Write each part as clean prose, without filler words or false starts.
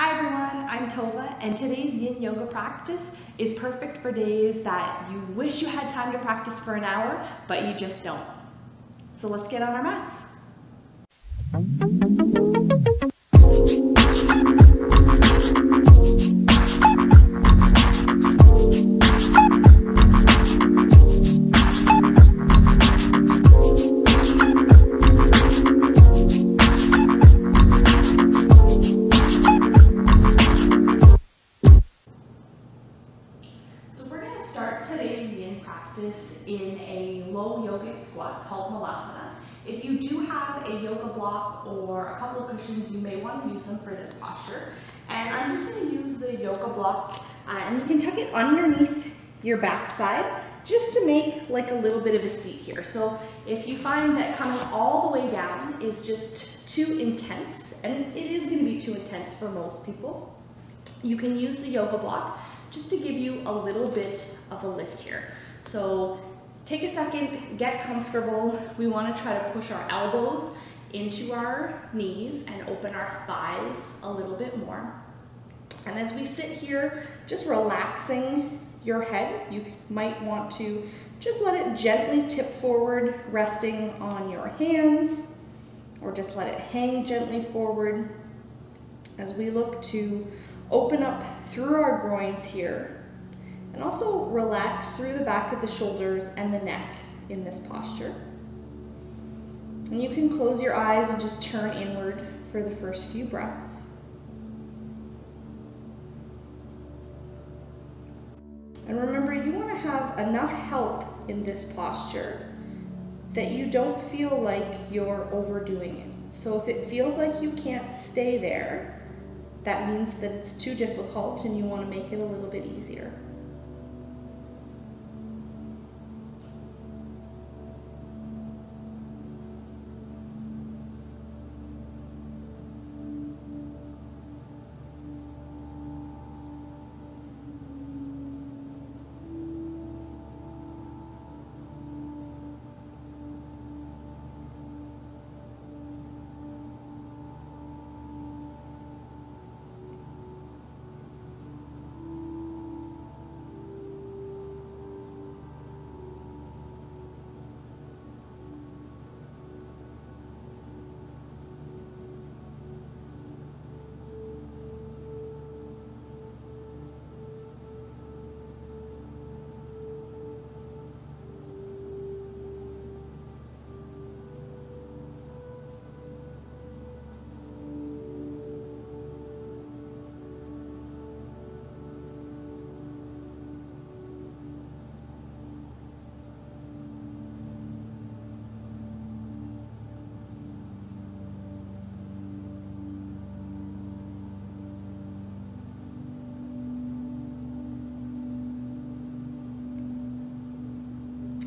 Hi everyone, I'm Tovah, and today's Yin Yoga practice is perfect for days that you wish you had time to practice for an hour, but you just don't. So let's get on our mats. Start today's Yin practice in a low yogic squat called Malasana. If you do have a yoga block or a couple of cushions, you may want to use them for this posture. And I'm just going to use the yoga block and you can tuck it underneath your backside just to make like a little bit of a seat here. So if you find that coming all the way down is just too intense, and it is going to be too intense for most people, you can use the yoga block just to give you a little bit of a lift here. So take a second, get comfortable. We want to try to push our elbows into our knees and open our thighs a little bit more. And as we sit here, just relaxing your head, you might want to just let it gently tip forward, resting on your hands, or just let it hang gently forward as we look to open up through our groins here, and also relax through the back of the shoulders and the neck in this posture. And you can close your eyes and just turn inward for the first few breaths. And remember, you want to have enough help in this posture that you don't feel like you're overdoing it. So if it feels like you can't stay there, that means that it's too difficult and you want to make it a little bit easier.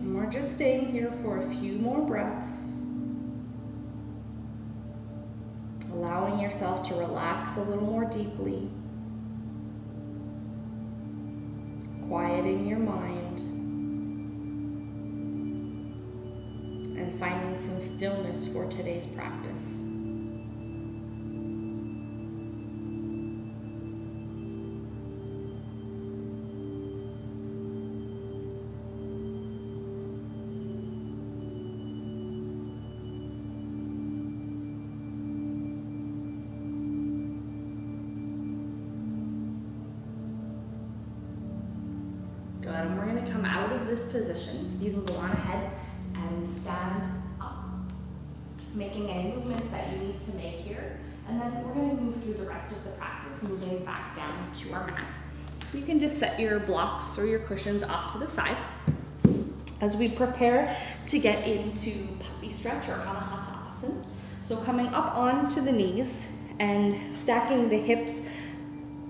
We're just staying here for a few more breaths, allowing yourself to relax a little more deeply, quieting your mind, and finding some stillness for today's practice. Good, and we're going to come out of this position. You can go on ahead and stand up, making any movements that you need to make here. And then we're going to move through the rest of the practice, moving back down to our mat. You can just set your blocks or your cushions off to the side as we prepare to get into puppy stretch or anahata asana. So coming up onto the knees and stacking the hips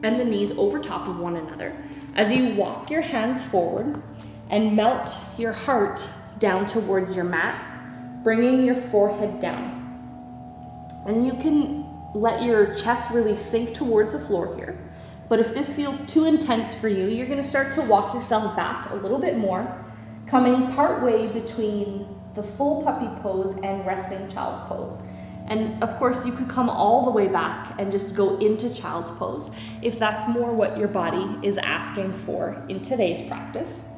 and the knees over top of one another. As you walk your hands forward and melt your heart down towards your mat, bringing your forehead down. And you can let your chest really sink towards the floor here. But if this feels too intense for you, you're going to start to walk yourself back a little bit more, coming part way between the full puppy pose and resting child's pose. And of course, you could come all the way back and just go into child's pose if that's more what your body is asking for in today's practice.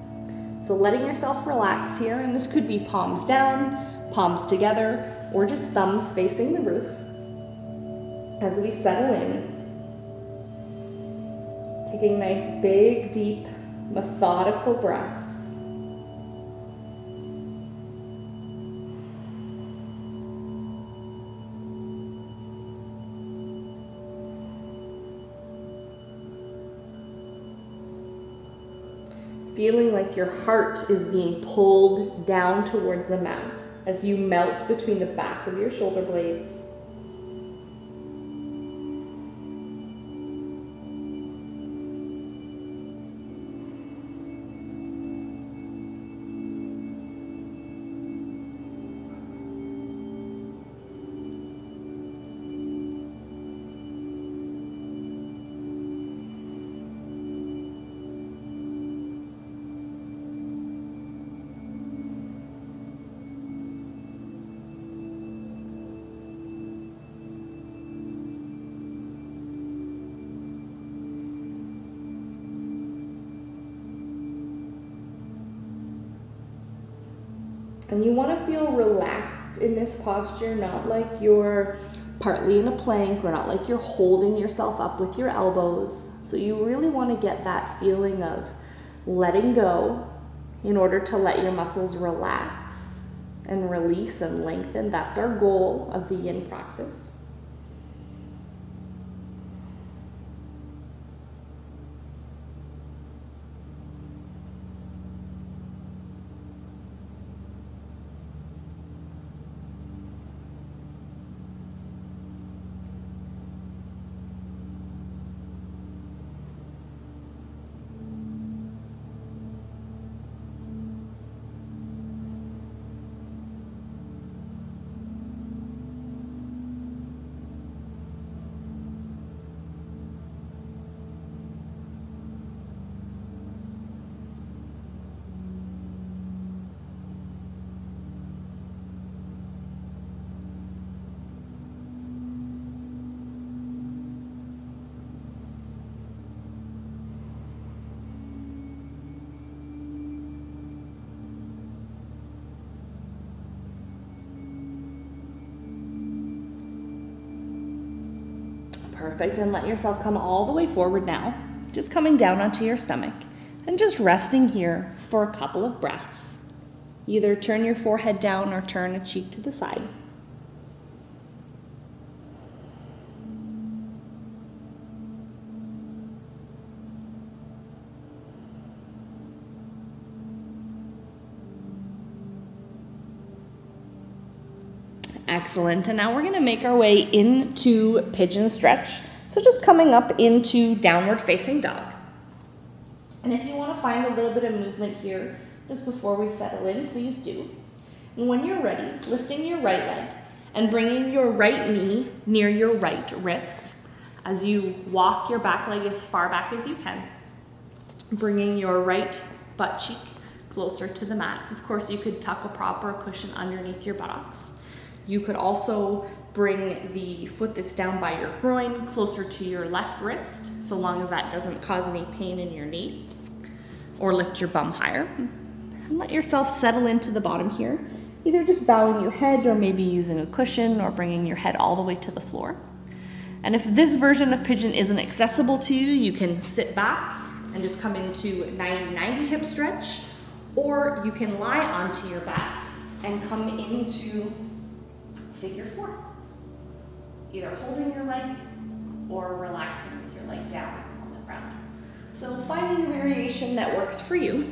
So letting yourself relax here, and this could be palms down, palms together, or just thumbs facing the roof. As we settle in, taking nice, big, deep, methodical breaths. Feeling like your heart is being pulled down towards the mat as you melt between the back of your shoulder blades. And you want to feel relaxed in this posture, not like you're partly in a plank or not like you're holding yourself up with your elbows. So you really want to get that feeling of letting go in order to let your muscles relax and release and lengthen. That's our goal of the Yin practice. Perfect, and let yourself come all the way forward now, just coming down onto your stomach and just resting here for a couple of breaths. Either turn your forehead down or turn a cheek to the side. Excellent, and now we're going to make our way into Pigeon Stretch. So just coming up into downward facing dog. And if you want to find a little bit of movement here just before we settle in, please do. And when you're ready, lifting your right leg and bringing your right knee near your right wrist as you walk your back leg as far back as you can, bringing your right butt cheek closer to the mat. Of course, you could tuck a prop or a cushion underneath your buttocks. You could also bring the foot that's down by your groin closer to your left wrist, so long as that doesn't cause any pain in your knee, or lift your bum higher. And let yourself settle into the bottom here, either just bowing your head or maybe using a cushion or bringing your head all the way to the floor. And if this version of pigeon isn't accessible to you, you can sit back and just come into 90-90 hip stretch, or you can lie onto your back and come into figure four, either holding your leg or relaxing with your leg down on the ground. So finding a variation that works for you,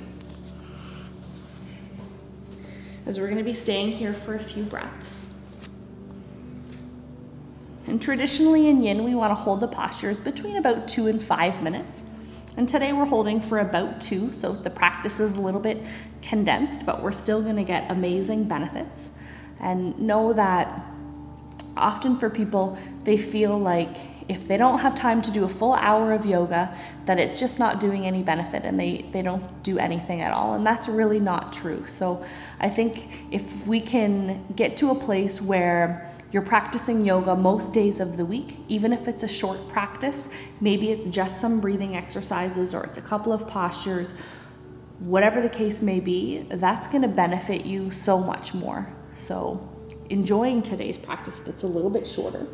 as we're going to be staying here for a few breaths. And traditionally in Yin, we want to hold the postures between about 2 and 5 minutes. And today we're holding for about 2, so the practice is a little bit condensed, but we're still going to get amazing benefits. And know that often for people, they feel like if they don't have time to do a full hour of yoga, that it's just not doing any benefit and they don't do anything at all. And that's really not true. So I think if we can get to a place where you're practicing yoga most days of the week, even if it's a short practice, maybe it's just some breathing exercises or it's a couple of postures, whatever the case may be, that's going to benefit you so much more. So enjoying today's practice that's a little bit shorter.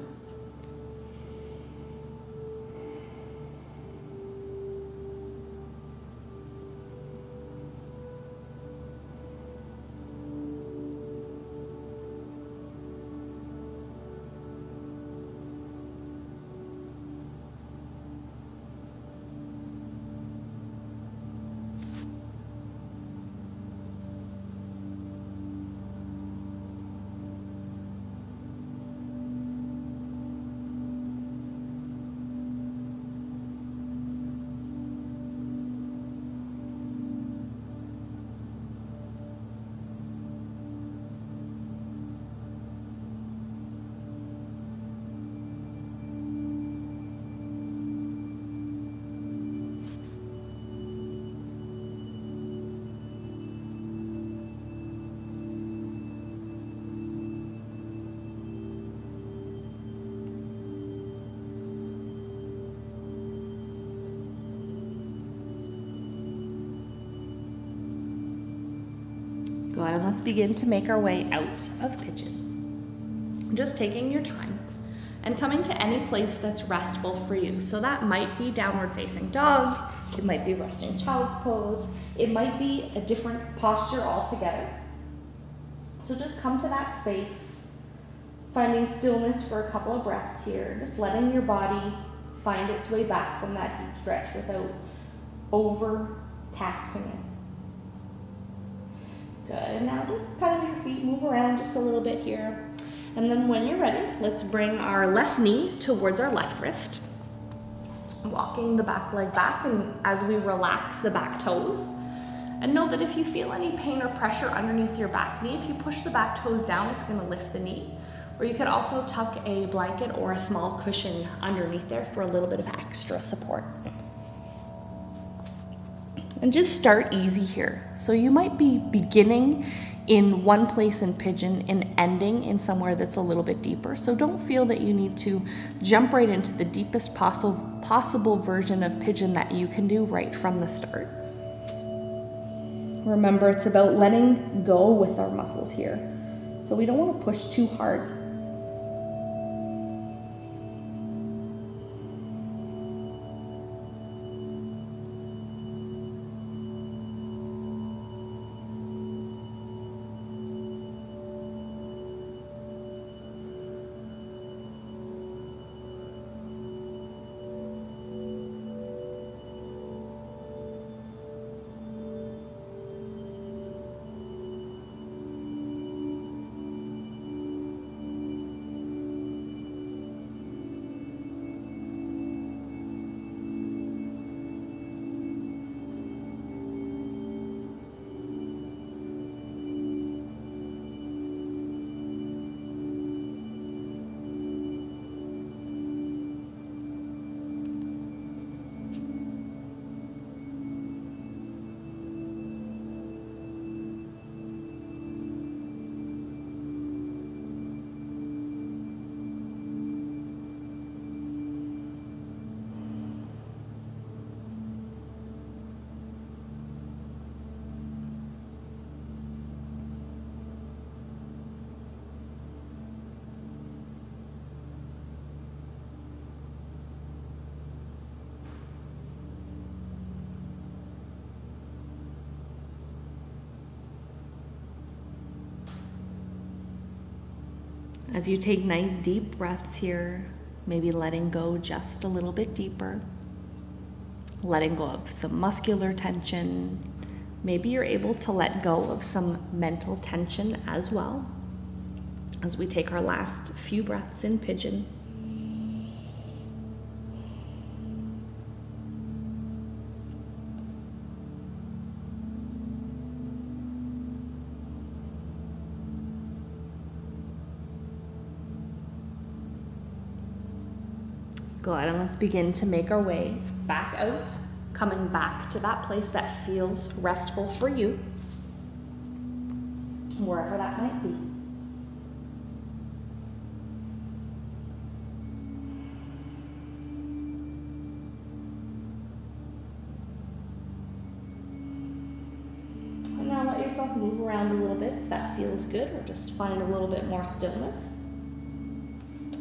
Go ahead and let's begin to make our way out of pigeon. Just taking your time and coming to any place that's restful for you. So that might be downward facing dog, it might be resting child's pose, it might be a different posture altogether. So just come to that space, finding stillness for a couple of breaths here, just letting your body find its way back from that deep stretch without over-taxing it. Good, and now just pedal your feet, move around just a little bit here. And then when you're ready, let's bring our left knee towards our left wrist. Walking the back leg back, and as we relax the back toes. And know that if you feel any pain or pressure underneath your back knee, if you push the back toes down, it's gonna lift the knee. Or you could also tuck a blanket or a small cushion underneath there for a little bit of extra support. And just start easy here. So you might be beginning in one place in pigeon and ending in somewhere that's a little bit deeper. So don't feel that you need to jump right into the deepest possible version of pigeon that you can do right from the start. Remember, it's about letting go with our muscles here. So we don't want to push too hard. As you take nice deep breaths here, maybe letting go just a little bit deeper, letting go of some muscular tension. Maybe you're able to let go of some mental tension as well as we take our last few breaths in pigeon. Go ahead and let's begin to make our way back out, coming back to that place that feels restful for you, wherever that might be. yourself move around a little bit if that feels good, or just find a little bit more stillness.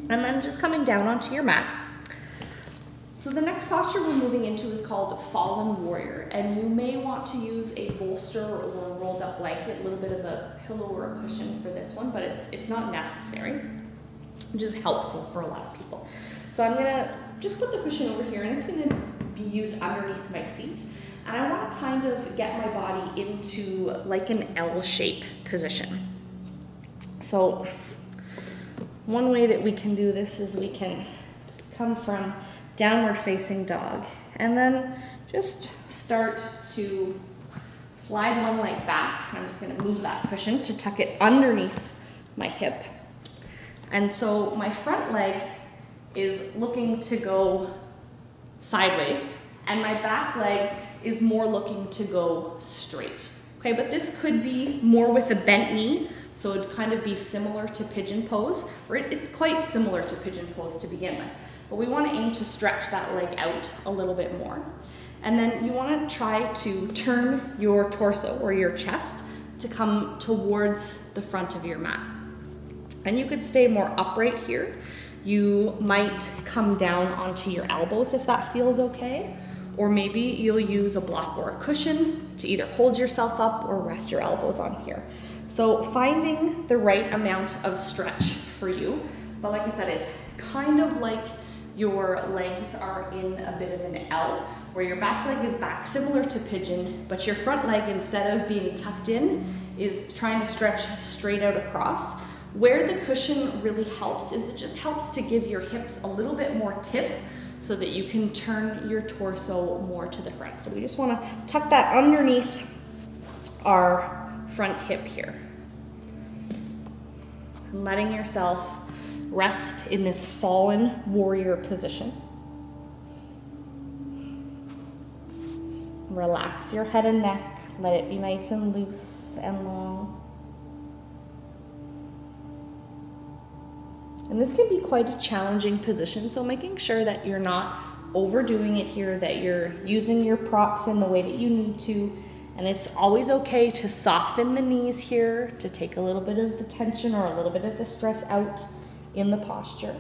And then just coming down onto your mat. So the next posture we're moving into is called Fallen Warrior, and you may want to use a bolster or a rolled up blanket, a little bit of a pillow or a cushion for this one, but it's not necessary, which is helpful for a lot of people. So I'm gonna just put the cushion over here, and it's gonna be used underneath my seat. And I wanna kind of get my body into like an L shape position. So one way that we can do this is we can come from downward facing dog, and then just start to slide one leg back. I'm just gonna move that cushion to tuck it underneath my hip. And so my front leg is looking to go sideways, and my back leg is more looking to go straight. Okay, but this could be more with a bent knee, so it'd kind of be similar to pigeon pose, or it's quite similar to pigeon pose to begin with. But we want to aim to stretch that leg out a little bit more. And then you want to try to turn your torso or your chest to come towards the front of your mat. And you could stay more upright here. You might come down onto your elbows if that feels okay. Or maybe you'll use a block or a cushion to either hold yourself up or rest your elbows on here. So finding the right amount of stretch for you. But like I said, it's kind of like your legs are in a bit of an L, where your back leg is back, similar to pigeon, but your front leg, instead of being tucked in, is trying to stretch straight out across. Where the cushion really helps is it just helps to give your hips a little bit more tip so that you can turn your torso more to the front. So we just want to tuck that underneath our front hip here. And letting yourself rest in this fallen warrior position. Relax your head and neck. Let it be nice and loose and long. And this can be quite a challenging position, so making sure that you're not overdoing it here, that you're using your props in the way that you need to. And it's always okay to soften the knees here, to take a little bit of the tension or a little bit of the stress out in the posture.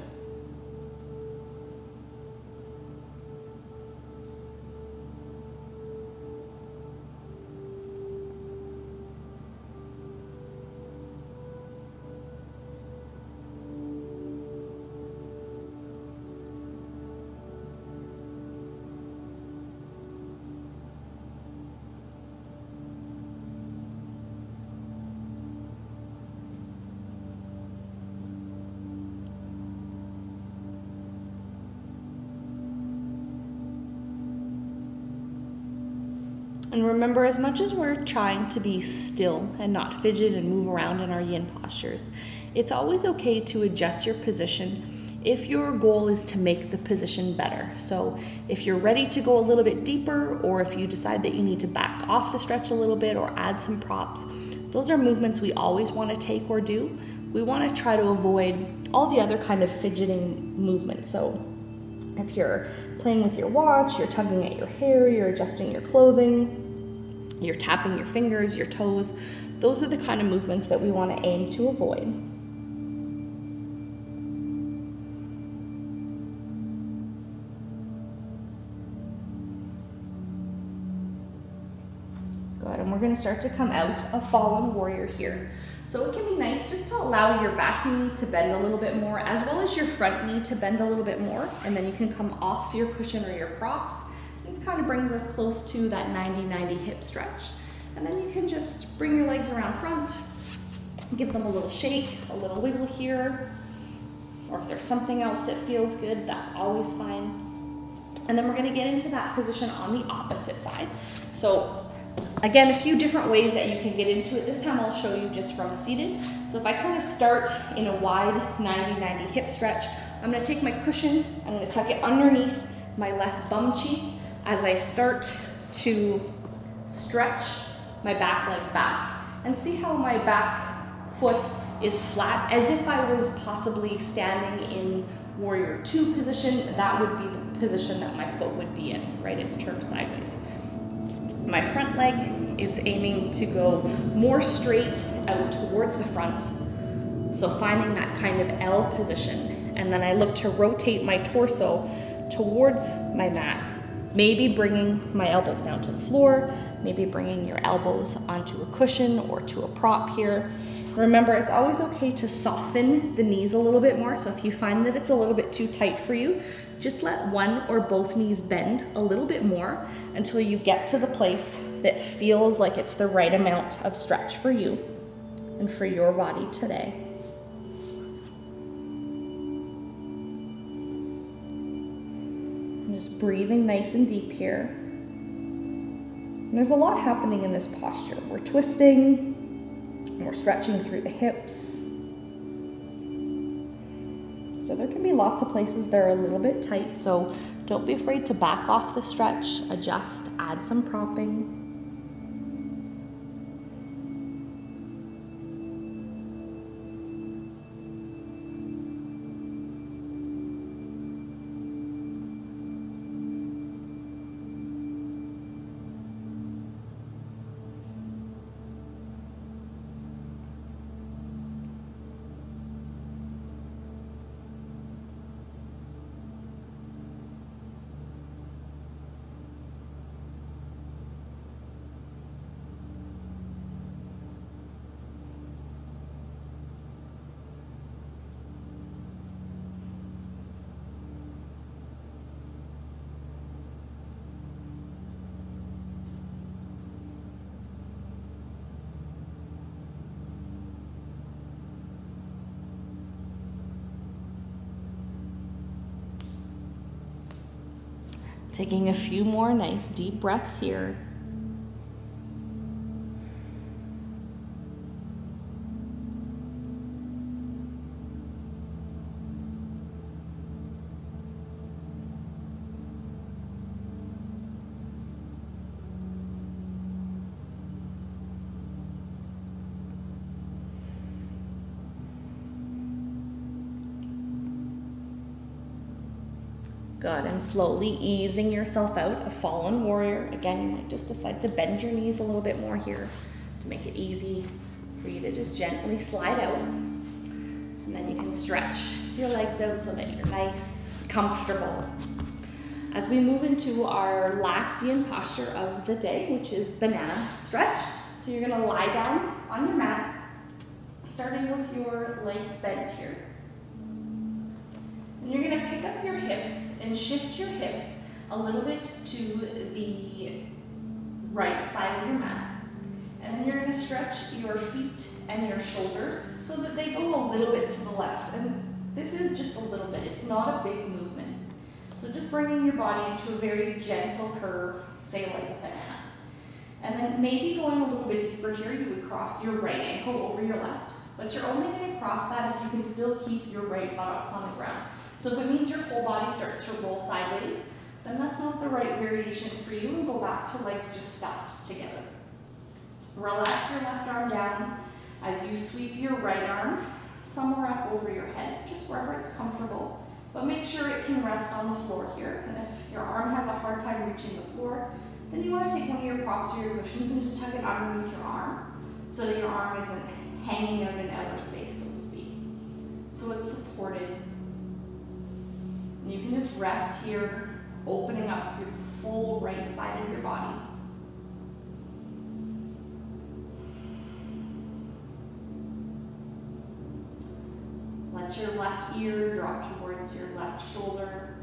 And remember, as much as we're trying to be still and not fidget and move around in our yin postures, it's always okay to adjust your position if your goal is to make the position better. So if you're ready to go a little bit deeper, or if you decide that you need to back off the stretch a little bit or add some props, those are movements we always want to take or do. We want to try to avoid all the other kind of fidgeting movements. So if you're playing with your watch, you're tugging at your hair, you're adjusting your clothing, you're tapping your fingers, your toes, those are the kind of movements that we want to aim to avoid. Good, and we're going to start to come out of Fallen Warrior here. So it can be nice just to allow your back knee to bend a little bit more, as well as your front knee to bend a little bit more, and then you can come off your cushion or your props. This kind of brings us close to that 90-90 hip stretch. And then you can just bring your legs around front, give them a little shake, a little wiggle here, or if there's something else that feels good, that's always fine. And then we're going to get into that position on the opposite side. So again, a few different ways that you can get into it. This time I'll show you just from seated. So if I kind of start in a wide 90-90 hip stretch, I'm going to take my cushion, I'm going to tuck it underneath my left bum cheek as I start to stretch my back leg back. And see how my back foot is flat, as if I was possibly standing in Warrior 2 position. That would be the position that my foot would be in, right? It's turned sideways. My front leg is aiming to go more straight out towards the front. So finding that kind of L position. And then I look to rotate my torso towards my mat. Maybe bringing my elbows down to the floor, maybe bringing your elbows onto a cushion or to a prop here. Remember, it's always okay to soften the knees a little bit more. So if you find that it's a little bit too tight for you, just let one or both knees bend a little bit more until you get to the place that feels like it's the right amount of stretch for you and for your body today. I'm just breathing nice and deep here. And there's a lot happening in this posture. We're twisting, we're stretching through the hips. So there can be lots of places that are a little bit tight, so don't be afraid to back off the stretch, adjust, add some propping. Taking a few more nice deep breaths here. Good, and slowly easing yourself out of fallen warrior. Again, you might just decide to bend your knees a little bit more here to make it easy for you to just gently slide out. And then you can stretch your legs out so that you're nice, comfortable. As we move into our last yin posture of the day, which is banana stretch. So you're gonna lie down on your mat, starting with your legs bent here. And you're gonna pick up your hips and shift your hips a little bit to the right side of your mat. And then you're gonna stretch your feet and your shoulders so that they go a little bit to the left. And this is just a little bit, it's not a big movement. So just bringing your body into a very gentle curve, say like a banana. And then maybe going a little bit deeper here, you would cross your right ankle over your left. But you're only gonna cross that if you can still keep your right buttocks on the ground. So if it means your whole body starts to roll sideways, then that's not the right variation for you, and go back to legs just stacked together. Relax your left arm down as you sweep your right arm somewhere up over your head, just wherever it's comfortable. But make sure it can rest on the floor here. And if your arm has a hard time reaching the floor, then you want to take one of your props or your cushions and just tuck it underneath your arm so that your arm isn't hanging out in outer space, so to speak. So it's supported. And you can just rest here, opening up through the full right side of your body. Let your left ear drop towards your left shoulder.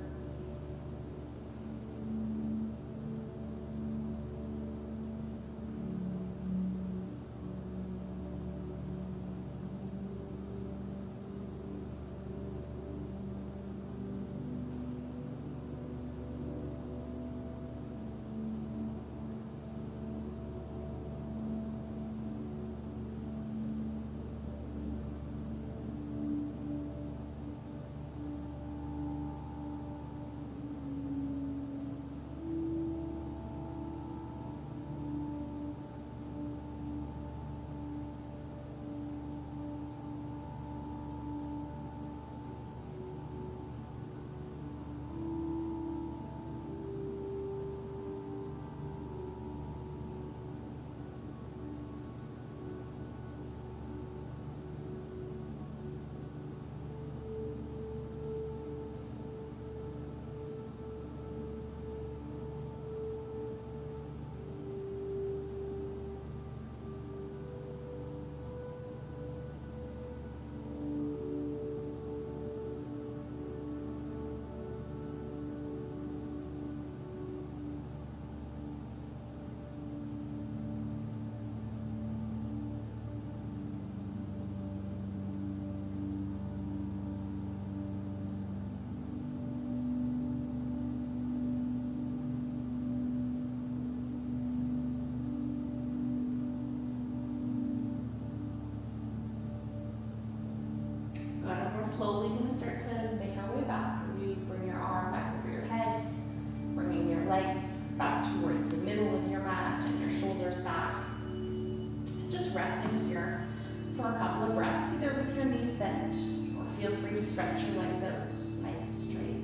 stretch your legs out nice and straight.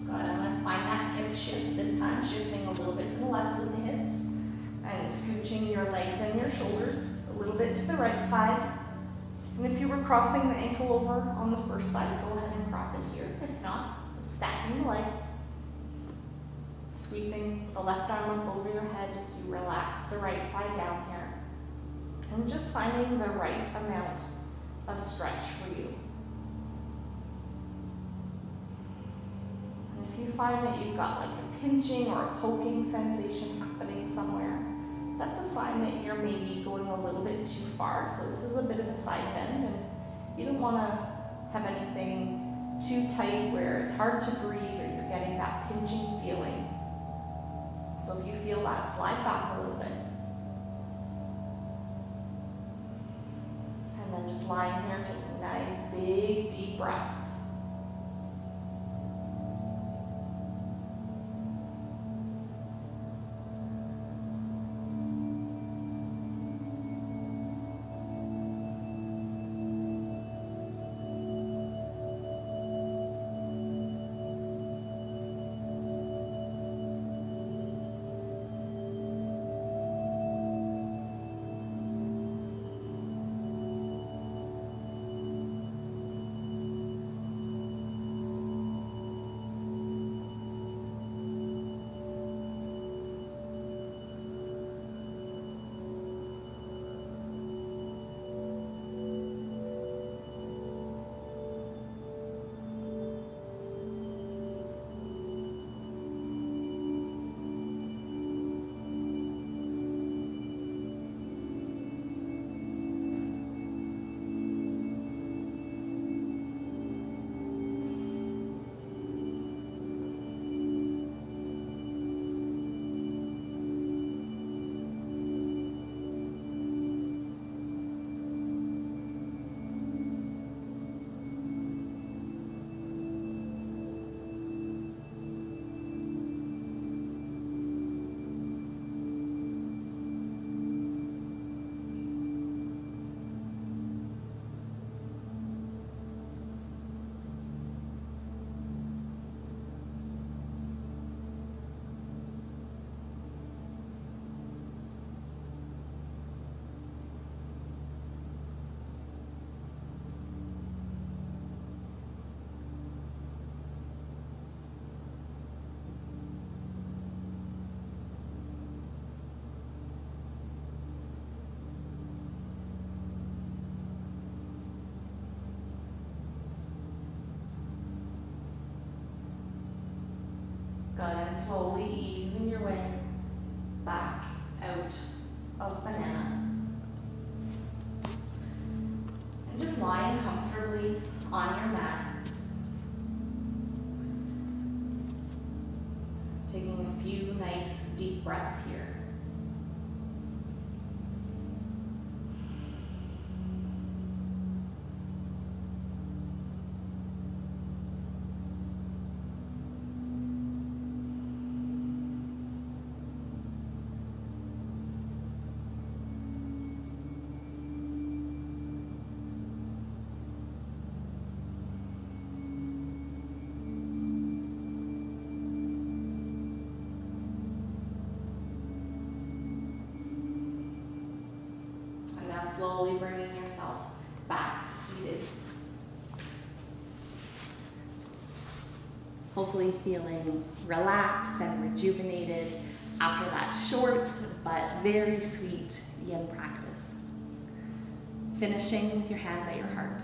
Good, and let's find that hip shift this time, shifting a little bit to the left with the hips and scooching your legs and your shoulders a little bit to the right side. And if you were crossing the ankle over on the first side, go ahead and cross it here. If not, stacking the legs, sweeping the left arm up over your head as you relax the right side down here. And just finding the right amount of stretch for you. And if you find that you've got like a pinching or a poking sensation happening somewhere, that's a sign that you're maybe going a little bit too far. So this is a bit of a side bend, and you don't want to have anything too tight where it's hard to breathe or you're getting that pinching feeling. So if you feel that, slide back a little bit. And then just lying here, taking nice big deep breaths. Good, and slowly easing your way back out of banana. And just lying comfortably on your mat. Taking a few nice deep breaths here. Slowly bringing yourself back to seated. Hopefully feeling relaxed and rejuvenated after that short but very sweet yin practice. Finishing with your hands at your heart.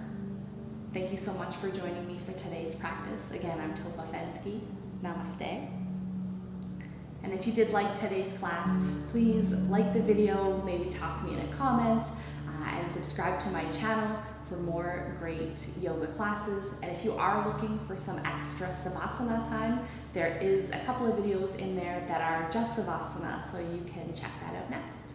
Thank you so much for joining me for today's practice. Again, I'm Tovah Fenske. Namaste. And if you did like today's class, please like the video, maybe toss me in a comment, and subscribe to my channel for more great yoga classes. And if you are looking for some extra savasana time, there is a couple of videos in there that are just savasana, so you can check that out next.